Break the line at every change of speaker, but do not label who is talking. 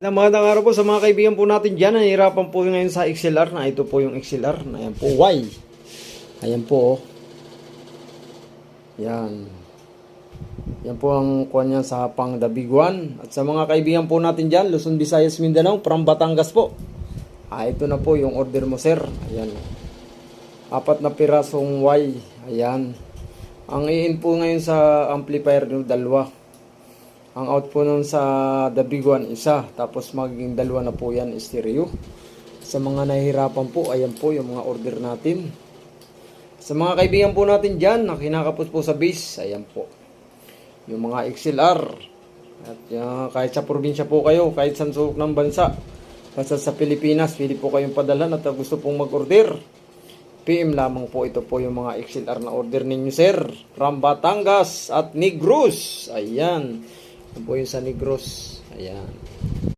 Magandang araw po sa mga kaibigan po natin dyan. Nahihirapan po ngayon sa XLR na ito po yung XLR. Ayan po, Y. Ayan po, oh. Yan. Yan po ang kuha niya sa pang the big one. At sa mga kaibigan po natin dyan, Luzon, Visayas, Mindanao, from Batangas po. Ito na po yung order mo, sir. Ayan. 4 na pirasong Y. Ayan. Ang i-in po ngayon sa amplifier nyo, 2. Ang out po nun sa the big one, 1. Tapos magiging 2 na po yan, stereo. Sa mga nahihirapan po, ayan po yung mga order natin. Sa mga kaibigan po natin dyan, na kinakapos po sa base, ayan po. Yung mga XLR. At kahit sa probinsya po kayo, kahit sa sulok ng bansa, basta sa Pilipinas, pwede po kayong padalan at gusto pong mag-order. PM lamang po, ito po yung mga XLR na order ninyo, sir. From Batangas at Negros. Ayan. Ito po yung sa Negros. Ayan.